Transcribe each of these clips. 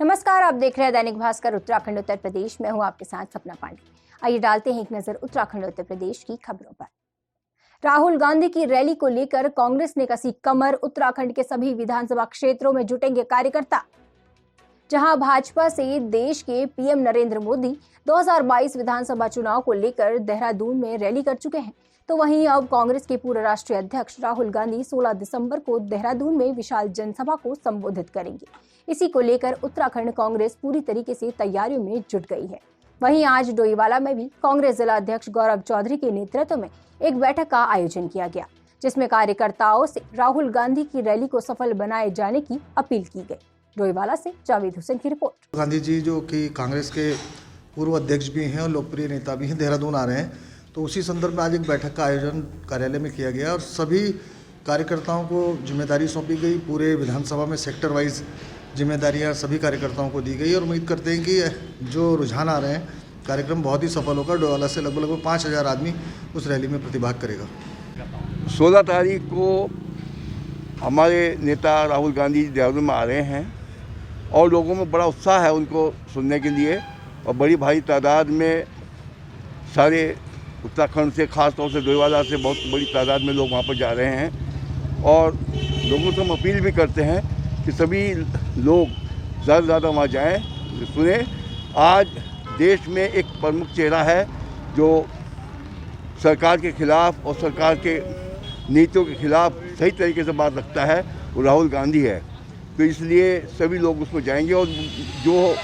नमस्कार, आप देख रहे हैं दैनिक भास्कर उत्तराखंड उत्तर प्रदेश। मैं हूं आपके साथ सपना पांडे। आइए डालते हैं एक नजर उत्तराखंड उत्तर प्रदेश की खबरों पर। राहुल गांधी की रैली को लेकर कांग्रेस ने कसी कमर। उत्तराखंड के सभी विधानसभा क्षेत्रों में जुटेंगे कार्यकर्ता। जहां भाजपा से देश के पीएम नरेंद्र मोदी 2022 विधानसभा चुनाव को लेकर देहरादून में रैली कर चुके हैं, तो वहीं अब कांग्रेस के पूर्व राष्ट्रीय अध्यक्ष राहुल गांधी 16 दिसंबर को देहरादून में विशाल जनसभा को संबोधित करेंगे। इसी को लेकर उत्तराखंड कांग्रेस पूरी तरीके से तैयारियों में जुट गई है। वहीं आज डोईवाला में भी कांग्रेस जिला अध्यक्ष गौरव चौधरी के नेतृत्व में एक बैठक का आयोजन किया गया, जिसमें कार्यकर्ताओं से राहुल गांधी की रैली को सफल बनाए जाने की अपील की गई। डोईवाला से जावेद हुसैन की रिपोर्ट। गांधी जी जो कि कांग्रेस के पूर्व अध्यक्ष भी हैं और लोकप्रिय नेता भी हैं, देहरादून आ रहे हैं, तो उसी संदर्भ में आज एक बैठक का आयोजन कार्यालय में किया गया और सभी कार्यकर्ताओं को जिम्मेदारी सौंपी गई। पूरे विधानसभा में सेक्टर वाइज जिम्मेदारियां सभी कार्यकर्ताओं को दी गई और उम्मीद करते हैं कि जो रुझान आ रहे हैं, कार्यक्रम बहुत ही सफल होगा। डोईवाला से लगभग 5,000 आदमी उस रैली में प्रतिभाग करेगा। 16 तारीख को हमारे नेता राहुल गांधी देहरादून में आ रहे हैं और लोगों में बड़ा उत्साह है उनको सुनने के लिए, और बड़ी भारी तादाद में सारे उत्तराखंड से, ख़ास तौर से डोईवाला से बहुत बड़ी तादाद में लोग वहाँ पर जा रहे हैं। और लोगों से हम अपील भी करते हैं कि सभी लोग ज़्यादा से ज़्यादा वहाँ जाएँ, सुने। आज देश में एक प्रमुख चेहरा है जो सरकार के खिलाफ और सरकार के नीतियों के खिलाफ सही तरीके से बात रखता है, वो राहुल गांधी है। तो इसलिए सभी लोग उसमें जाएंगे और जो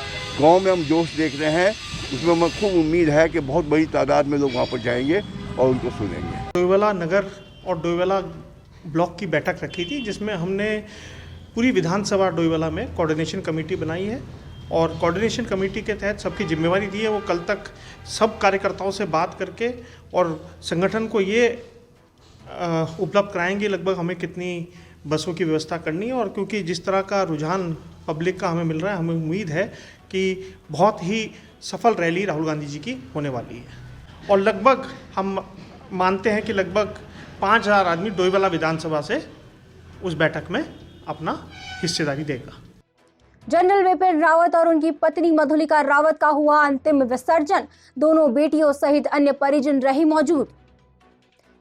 गांव में हम जोश देख रहे हैं उसमें हमें खूब उम्मीद है कि बहुत बड़ी तादाद में लोग वहाँ पर जाएंगे और उनको सुनेंगे। डोईवाला नगर और डोईवाला ब्लॉक की बैठक रखी थी, जिसमें हमने पूरी विधानसभा डोईवाला में कोऑर्डिनेशन कमेटी बनाई है और कोऑर्डिनेशन कमेटी के तहत सबकी जिम्मेवारी दी है। वो कल तक सब कार्यकर्ताओं से बात करके और संगठन को ये उपलब्ध कराएंगे लगभग हमें कितनी बसों की व्यवस्था करनी है। और क्योंकि जिस तरह का रुझान पब्लिक का हमें मिल रहा है, हमें उम्मीद है कि बहुत ही सफल रैली राहुल गांधी जी की होने वाली है। और लगभग हम मानते हैं कि लगभग 5,000 आदमी डोईवाला विधानसभा से उस बैठक में अपना हिस्सेदारी देगा। जनरल विपिन रावत और उनकी पत्नी मधुलिका रावत का हुआ अंतिम विसर्जन। दोनों बेटियों सहित अन्य परिजन रहे मौजूद।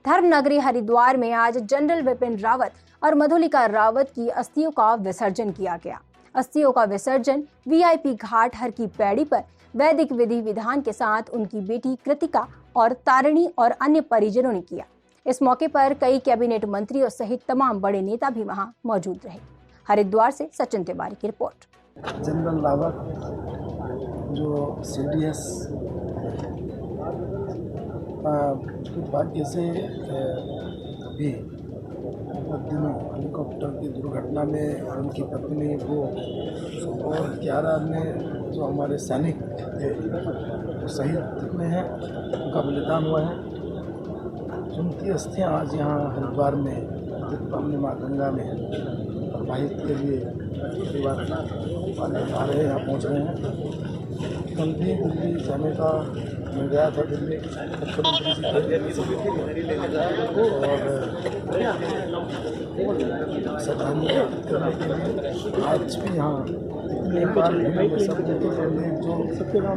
धर्मनगरी हरिद्वार में आज जनरल विपिन रावत और मधुलिका रावत की अस्थियों का विसर्जन किया गया। अस्थियों का विसर्जन वीआईपी घाट हर की पैड़ी पर वैदिक विधि विधान के साथ उनकी बेटी कृतिका और तारिणी और अन्य परिजनों ने किया। इस मौके पर कई कैबिनेट मंत्रियों सहित तमाम बड़े नेता भी वहां मौजूद रहे। हरिद्वार से सचिन तिवारी की रिपोर्ट। जनरल रावत जो सीडीएस दुर्भाग्य से अभी दिनों हेलीकॉप्टर की दुर्घटना में उनकी पत्नी वो और 11 में जो हमारे सैनिक थे वो शहीद में हैं, उनका बलिदान हुआ है। उनकी अस्थियाँ आज यहाँ हरिद्वार में तिरुपति माँ गंगा में प्रवाहित के लिए परिवार आ रहे यहाँ पहुँच रहे हैं। कल भी दिल्ली जाने का मैं गया था, दिल्ली मुख्यमंत्री और श्रद्धांजलि करने के लिए आज भी यहाँ इतनी बार सब जो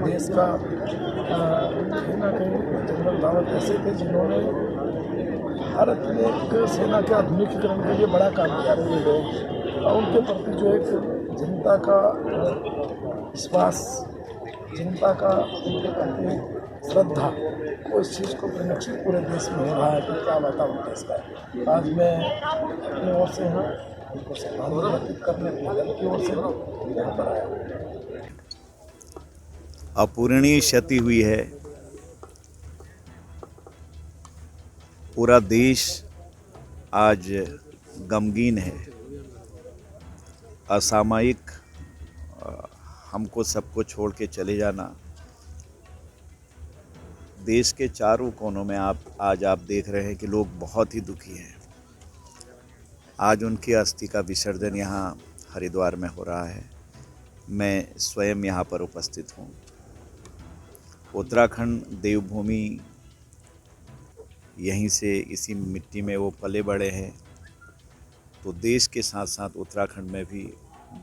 देश का कहीं ना कहीं जनरल रावत ऐसे थे जिन्होंने भारत में एक सेना के आधुनिकीकरण के लिए बड़ा काम किया रहे हैं और उनके प्रति जो एक जनता का विश्वास, जनता का उनके प्रति श्रद्धा, वो इस चीज़ को परिलक्षित पूरे देश में हो रहा है कि क्या वातावरण देश का है। आज मैं अपनी ओर से यहाँ उनको श्रद्धांजलि अर्पित करने दल की ओर से यहाँ पर आया। अपूरणीय क्षति हुई है। पूरा देश आज गमगीन है। असामयिक हमको सबको छोड़ के चले जाना। देश के चारों कोनों में आज आप देख रहे हैं कि लोग बहुत ही दुखी हैं। आज उनकी अस्थि का विसर्जन यहाँ हरिद्वार में हो रहा है। मैं स्वयं यहाँ पर उपस्थित हूँ। उत्तराखंड देवभूमि, यहीं से इसी मिट्टी में वो पले बड़े हैं, तो देश के साथ साथ उत्तराखंड में भी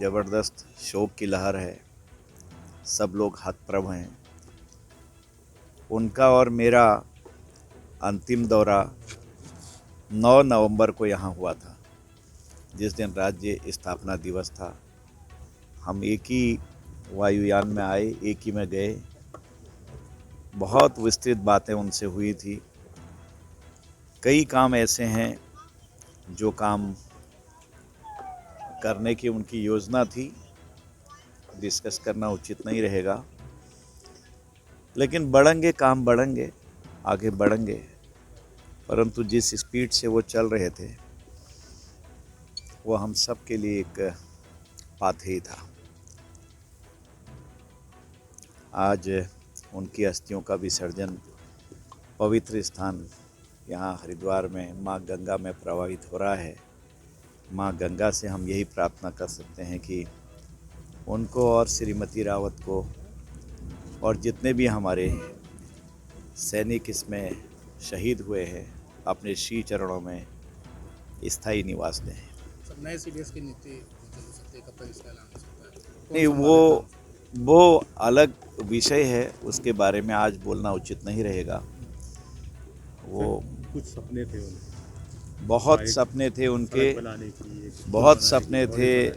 ज़बरदस्त शोक की लहर है। सब लोग हतप्रभ हैं। उनका और मेरा अंतिम दौरा 9 नवंबर को यहाँ हुआ था, जिस दिन राज्य स्थापना दिवस था। हम एक ही वायुयान में आए, एक ही में गए। बहुत विस्तृत बातें उनसे हुई थी। कई काम ऐसे हैं जो काम करने की उनकी योजना थी, डिस्कस करना उचित नहीं रहेगा, लेकिन बढ़ेंगे, काम बढ़ेंगे, आगे बढ़ेंगे। परंतु जिस स्पीड से वो चल रहे थे वो हम सब के लिए एक पाथेय था। आज उनकी अस्थियों का विसर्जन पवित्र स्थान यहाँ हरिद्वार में माँ गंगा में प्रवाहित हो रहा है। माँ गंगा से हम यही प्रार्थना कर सकते हैं कि उनको और श्रीमती रावत को और जितने भी हमारे सैनिक इसमें शहीद हुए हैं अपने श्री चरणों में स्थायी निवास दें। नए सीडीएस की नीति हो सकती है, कब तक इसका ऐलान हो सकता है? नहीं, वो अलग विषय है, उसके बारे में आज बोलना उचित नहीं रहेगा। वो कुछ सपने थे उनके, बहुत सपने थे उनके, बहुत सपने थे।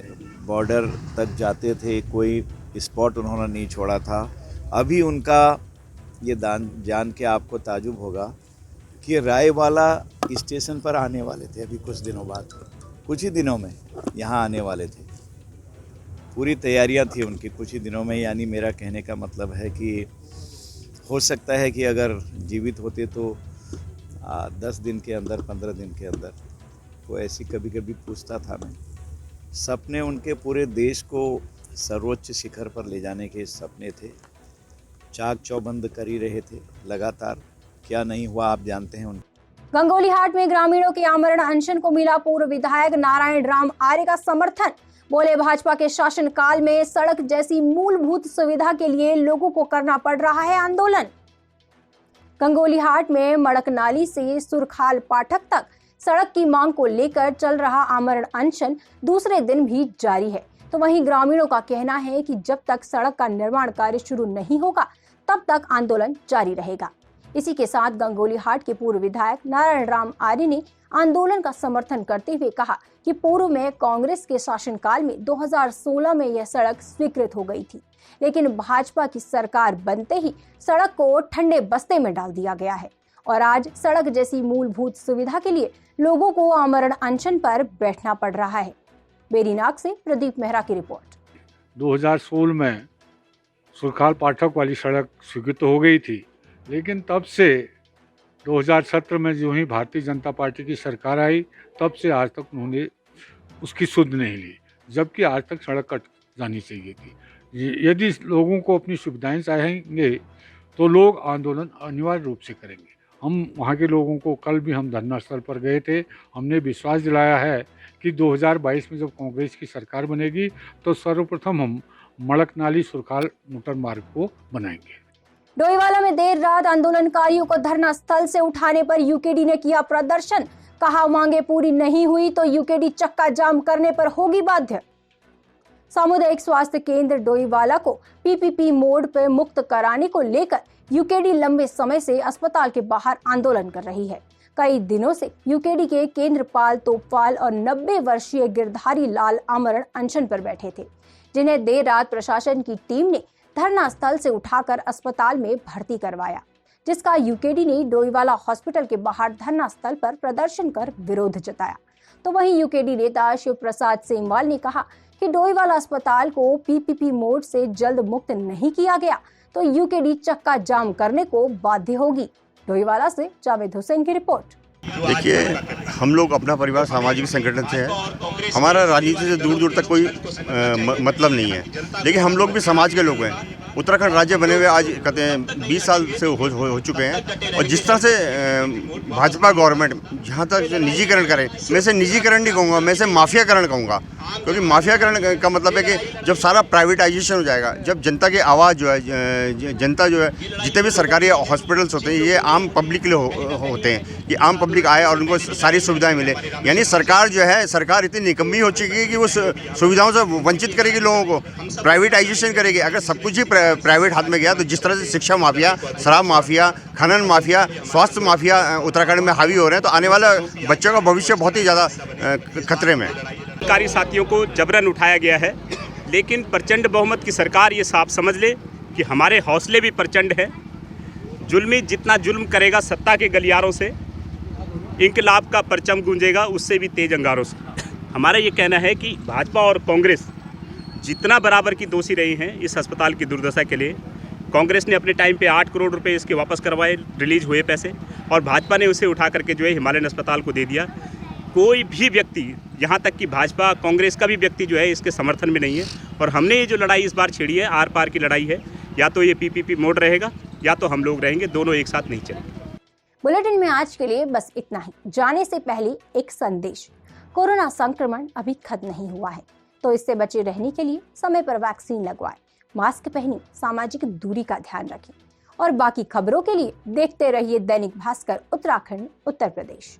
बॉर्डर तक जाते थे, कोई स्पॉट उन्होंने नहीं छोड़ा था। अभी उनका ये जान के आपको ताजुब होगा कि रायवाला स्टेशन पर आने वाले थे। अभी कुछ दिनों बाद, कुछ ही दिनों में यहाँ आने वाले थे। पूरी तैयारियां थी उनकी कुछ ही दिनों में। यानी मेरा कहने का मतलब है कि हो सकता है कि अगर जीवित होते तो 10 दिन के अंदर, 15 दिन के अंदर। वो ऐसी कभी कभी पूछता था मैं। सपने उनके पूरे देश को सर्वोच्च शिखर पर ले जाने के सपने थे। चाक चौबंद कर ही रहे थे लगातार। क्या नहीं हुआ आप जानते हैं। गंगोलीहाट में ग्रामीणों के आमरण अनशन को मिला पूर्व विधायक नारायण राम आर्य का समर्थन। बोले, भाजपा के शासनकाल में सड़क जैसी मूलभूत सुविधा के लिए लोगों को करना पड़ रहा है आंदोलन। गंगोलीहाट में मड़कनाली से सुरखाल पाठक तक सड़क की मांग को लेकर चल रहा आमरण अनशन दूसरे दिन भी जारी है। तो वहीं ग्रामीणों का कहना है कि जब तक सड़क का निर्माण कार्य शुरू नहीं होगा तब तक आंदोलन जारी रहेगा। इसी के साथ गंगोलीहाट के पूर्व विधायक नारायण राम आर्य ने आंदोलन का समर्थन करते हुए कहा कि पूर्व में कांग्रेस के शासनकाल में 2016 में यह सड़क स्वीकृत हो गई थी, लेकिन भाजपा की सरकार बनते ही सड़क को ठंडे बस्ते में डाल दिया गया है और आज सड़क जैसी मूलभूत सुविधा के लिए लोगों को आमरण अनशन पर बैठना पड़ रहा है। बेरीनाग से प्रदीप मेहरा की रिपोर्ट। 2016 में सुरखाल पाठक वाली सड़क स्वीकृत हो गई थी, लेकिन तब से 2017 में जो ही भारतीय जनता पार्टी की सरकार आई तब से आज तक उन्होंने उसकी सुध नहीं ली, जबकि आज तक सड़क कट जानी चाहिए थी। यदि लोगों को अपनी सुविधाएं चाहेंगे तो लोग आंदोलन अनिवार्य रूप से करेंगे। हम वहाँ के लोगों को, कल भी हम धरना स्थल पर गए थे, हमने विश्वास दिलाया है कि 2022 में जब कांग्रेस की सरकार बनेगी तो सर्वप्रथम हम मड़कनाली सुरखाल मोटर मार्ग को बनाएंगे। डोईवाला में देर रात आंदोलनकारियों को धरना स्थल से उठाने पर यूकेडी ने किया प्रदर्शन। कहा, मांगे पूरी नहीं हुई तो यूकेडी चक्का जाम करने पर होगी बाध्य। सामुदायिक स्वास्थ्य केंद्र डोईवाला को पीपीपी मोड पर मुक्त कराने को लेकर यूकेडी लंबे समय से अस्पताल के बाहर आंदोलन कर रही है। कई दिनों से यूकेडी के केंद्रपाल तोपपाल और 90 वर्षीय गिरधारी लाल आमरण अनशन पर बैठे थे, जिन्हें देर रात प्रशासन की टीम ने धरना स्थल से उठाकर अस्पताल में भर्ती करवाया, जिसका यूकेडी ने डोईवाला हॉस्पिटल के बाहर धरना स्थल पर प्रदर्शन कर विरोध जताया। तो वहीं यूकेडी नेता शिव प्रसाद सेमवाल ने कहा कि डोईवाला अस्पताल को पीपीपी मोड से जल्द मुक्त नहीं किया गया तो यूकेडी चक्का जाम करने को बाध्य होगी। डोईवाला से जावेद हुसैन की रिपोर्ट। देखिए, हम लोग अपना परिवार सामाजिक संगठन से है। हमारा राजनीति से दूर दूर तक कोई मतलब नहीं है, लेकिन हम लोग भी समाज के लोग हैं। उत्तराखंड राज्य बने हुए आज कहते हैं 20 साल से हो चुके हैं, और जिस तरह से भाजपा गवर्नमेंट जहाँ तक निजीकरण करे, मैं इसे निजीकरण नहीं कहूँगा, मैं इसे माफियाकरण कहूँगा, क्योंकि माफियाकरण का मतलब है कि जब सारा प्राइवेटाइजेशन हो जाएगा, जब जनता की आवाज़ जो है, जनता जो है, जितने भी सरकारी हॉस्पिटल्स होते हैं ये आम पब्लिक के लिए होते हैं कि आम पब्लिक आए और उनको सारी सुविधाएं मिले। यानी सरकार जो है, सरकार इतनी निकम्मी हो चुकी है कि वो सुविधाओं से वंचित करेगी लोगों को, प्राइवेटाइजेशन करेगी। अगर सब कुछ ही प्राइवेट हाथ में गया तो जिस तरह से शिक्षा माफिया, शराब माफिया, खनन माफिया, स्वास्थ्य माफिया उत्तराखंड में हावी हो रहे हैं, तो आने वाला बच्चों का भविष्य बहुत ही ज़्यादा खतरे में है। सरकारी साथियों को जबरन उठाया गया है, लेकिन प्रचंड बहुमत की सरकार ये साफ समझ ले कि हमारे हौसले भी प्रचंड हैं। जुल्मी जितना जुल्म करेगा सत्ता के गलियारों से, इंकलाब का परचम गूंजेगा उससे भी तेज अंगारों से। हमारा ये कहना है कि भाजपा और कांग्रेस जितना बराबर की दोषी रही हैं इस अस्पताल की दुर्दशा के लिए। कांग्रेस ने अपने टाइम पे 8 करोड़ रुपए इसके वापस करवाए, रिलीज हुए पैसे, और भाजपा ने उसे उठा करके जो है हिमालयन अस्पताल को दे दिया। कोई भी व्यक्ति, यहाँ तक कि भाजपा कांग्रेस का भी व्यक्ति जो है इसके समर्थन में नहीं है। और हमने ये जो लड़ाई इस बार छेड़ी है, आर पार की लड़ाई है, या तो ये पीपीपी मोड रहेगा या तो हम लोग रहेंगे, दोनों एक साथ नहीं चलेंगे। बुलेटिन में आज के लिए बस इतना ही। जाने से पहले एक संदेश, कोरोना संक्रमण अभी खत्म नहीं हुआ है, तो इससे बचे रहने के लिए समय पर वैक्सीन लगवाएं, मास्क पहनें, सामाजिक दूरी का ध्यान रखें और बाकी खबरों के लिए देखते रहिए दैनिक भास्कर उत्तराखंड उत्तर प्रदेश।